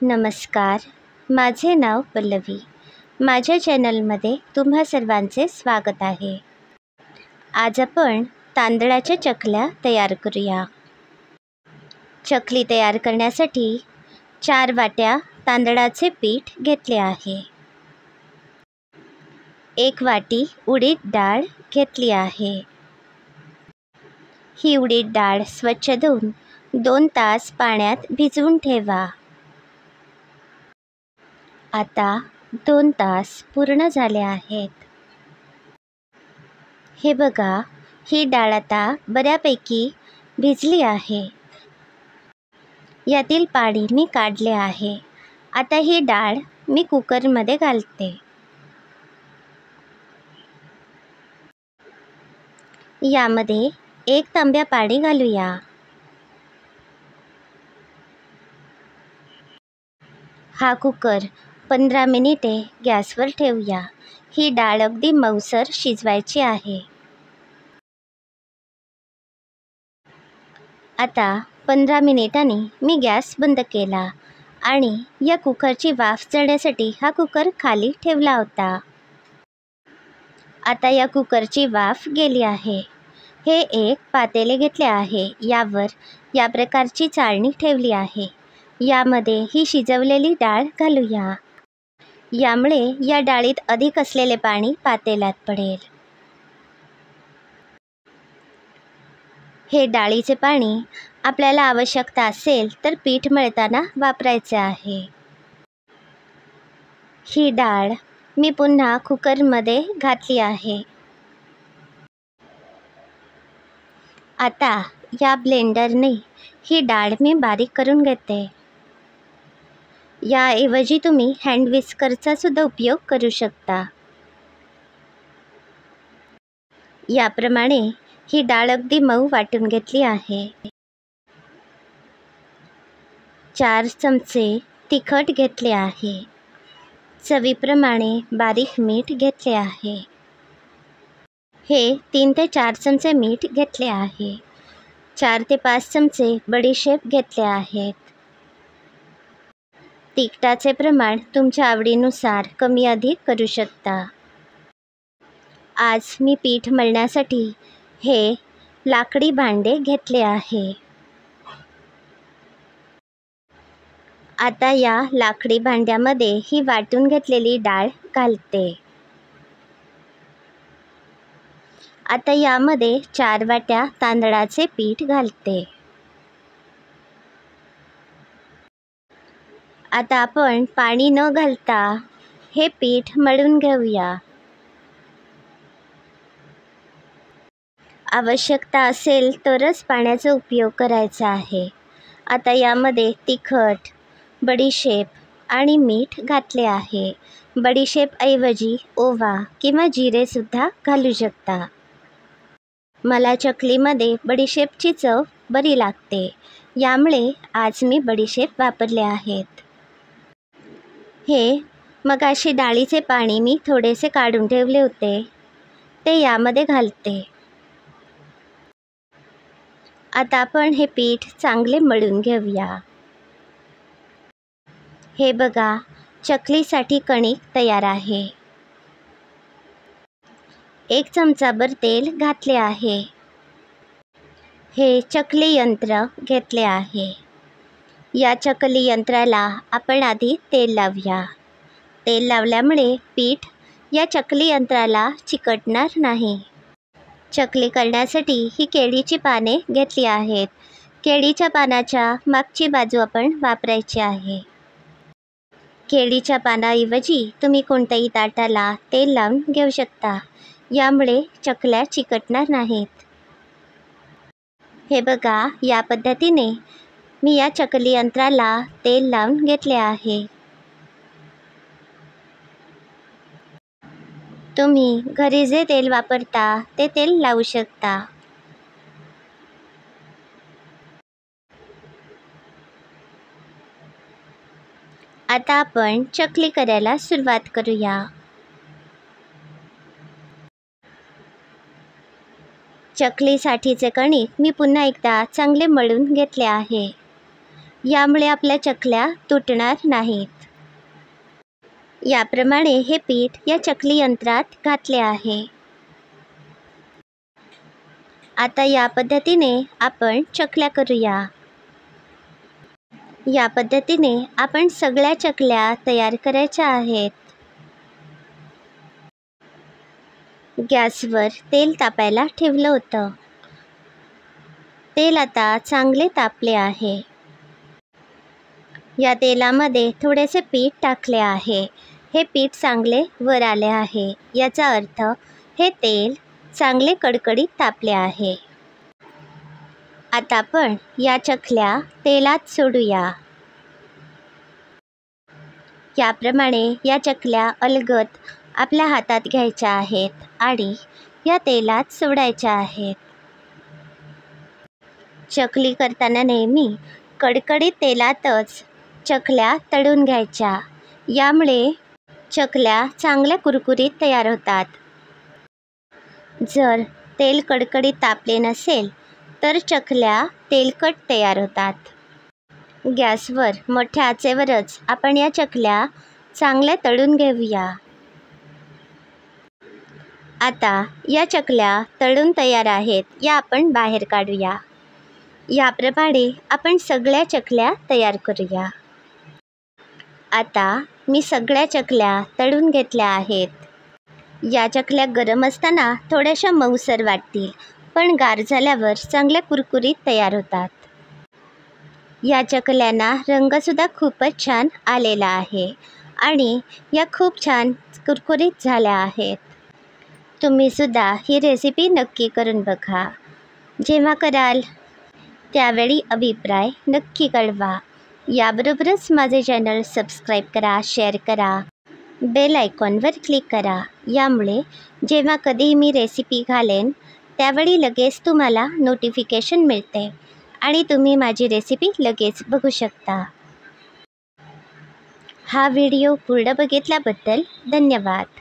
नमस्कार, माझे नाव पल्लवी. माझ्या चॅनलमध्ये तुम्हा सर्वांचे स्वागत आहे. आज आपण तांदळाच्या चकल्या तयार करूया. चकली तयार करण्यासाठी 4 वाट्या तांदळाचे पीठ घेतले आहे. 1 वाटी उडीद डाळ घेतली आहे. ही उडीद डाळ स्वच्छ धुवून 2 तास पाण्यात भिजवून ठेवा. आता 2 तास पूर्ण झाले आहेत. हे बघा, ही डाळ आता बऱ्यापैकी भिजली आहे. यातील पाणी मी काढले आहे. आता ही डाळ मी कुकरमध्ये घालते. यामध्ये 1 तांब्या पाणी घालूया. हा कुकर 15 मिनिटे गॅसवर ठेवूया. ही डाळ अगदी मऊसर शिजवायची आहे. आता 15 मिनिटांनी मी गॅस बंद केला आणि या कुकरची वाफ जाण्यासाठी हा कुकर खाली ठेवला होता. आता या कुकरची वाफ गेली आहे. हे एक पातेले घेतले आहे. यावर या प्रकारची चाळणी ठेवली आहे. यामध्ये ही शिजवलेली डाळ घालूया. यामुळे या डाळीत अधिक असलेले पाणी पातेल्यात पडेल. हे डाळीचे पाणी आपल्याला आवश्यकता असेल तर पीठ मळताना वापरायचे आहे. ही डाळ मी पुन्हा कुकरमध्ये घातली आहे. आता या ब्लेंडरने ही डाळ मी बारीक करून घेते. याऐवजी तुम्ही हँड विस्करचा सुद्धा उपयोग करू शकता. याप्रमाणे ही डाळ अगदी मऊ वाटून घेतली आहे. 4 चमचे तिखट घेतले आहे. चवीप्रमाणे बारीक मीठ घेतले आहे. हे 3 ते 4 चमचे मीठ घेतले आहे. 4 ते 5 चमचे बडीशेप घेतले आहेत. तिखटाचे प्रमाण तुमच्या आवडीनुसार कमी अधिक करू शकता. आज मी पीठ मळण्यासाठी हे लाकडी भांडे घेतले आहे. आता या लाकडी भांड्यामध्ये ही वाटून घेतलेली डाळ घालते. आता यामध्ये 4 वाट्या तांदळाचे पीठ घालते. आता आपण पाणी न घालता हे पीठ मळून घेऊया. आवश्यकता असेल तरच पाण्याचा उपयोग करायचा आहे. आता यामध्ये तिखट, बडीशेप आणि मीठ घातले आहे. बडीशेपऐवजी ओवा किंवा जिरेसुद्धा घालू शकता. मला चकलीमध्ये बडीशेपची चव बरी लागते. यामुळे आज मी बडीशेप वापरले आहेत. हे मगाशी डाळीचे पाणी मी थोडेसे काढून ठेवले होते, ते यामध्ये घालते. आता आपण हे पीठ चांगले मळून घेऊया. हे बघा, चकलीसाठी कणिक तयार आहे. 1 चमचाभर तेल घातले आहे. हे चकली यंत्र घेतले आहे. या चकली यंत्राला आपण आधी तेल लावूया. तेल लावल्यामुळे पीठ या चकली यंत्राला चिकटणार नाही. चकली करण्यासाठी ही केळीची पाने घेतली आहेत. केळीच्या पानाच्या मागची बाजू आपण वापरायची आहे. केळीच्या पानाऐवजी तुम्ही कोणत्याही ताटाला तेल लावून घेऊ शकता. यामुळे चकल्या चिकटणार नाहीत. हे बघा, या पद्धतीने मी या चकली यंत्राला तेल लावून घेतले आहे. तुम्ही घरी जे तेल वापरता ते तेल लावू शकता. आता आपण चकली करायला सुरुवात करूया. चकलीसाठीचे कणिक मी पुन्हा एकदा चांगले मळून घेतले आहे. यामुळे आपल्या चकल्या तुटणार नाहीत। याप्रमाणे हे पीठ या चकली यंत्रात घातले आहे। आता या पद्धतीने आपण चकल्या करूया। या पद्धतीने आपण सगळ्या चकल्या तयार करायच्या आहेत। गॅसवर तेल तापायला ठेवलं होतं। तेल आता चांगले तापले आहे। या तेलामध्ये थोडेसे पीठ टाकले आहे। हे पीठ चांगले वर आले आहे, याचा अर्थ हे तेल चांगले कडकडीत तापले आहे। आता आपण या चकल्या तेलात सोडूया। याप्रमाणे या चकल्या अलगद आपल्या हातात घ्यायच्या आहेत आणि या तेलात सोडायच्या आहेत। चकली करताना नेहमी कडकडीत तेलातच चकल्या तळून घ्यायच्या। यामुळे चकल्या चांगल्या कुरकुरीत तयार होतात। जर तेल कडकडीत तापले नसेल तर चकल्या तेलकट तयार होतात। गॅसवर मोठ्या आचेवरच आपण या चकल्या चांगल्या तळून घेऊया। आता या चकल्या तळून तयार आहेत, या आपण बाहेर काढूया। याप्रमाणे आपण सगळ्या चकल्या तयार करूया। आता मी सगळ्या चकल्या तळून घेतल्या आहेत। या चकल्या गरम असताना थोड्याशा मऊसर वाटतील, पण गार झाल्यावर चांगल्या कुरकुरीत तयार होतात। या चकल्यांना रंगसुद्धा खूपच छान आलेला आहे आणि या खूप छान कुरकुरीत झाल्या आहेत। तुम्हीसुद्धा ही रेसिपी नक्की करून बघा। जेव्हा कराल त्यावेळी अभिप्राय नक्की कळवा। याबरोबरच माझे चॅनल सबस्क्राईब करा, शेअर करा, बेल आयकॉनवर क्लिक करा। यामुळे जेव्हा कधीही मी रेसिपी घालेन त्यावेळी लगेच तुम्हाला नोटिफिकेशन मिळते आणि तुम्ही माझी रेसिपी लगेच बघू शकता। हा व्हिडिओ पूर्ण बघितल्याबद्दल धन्यवाद।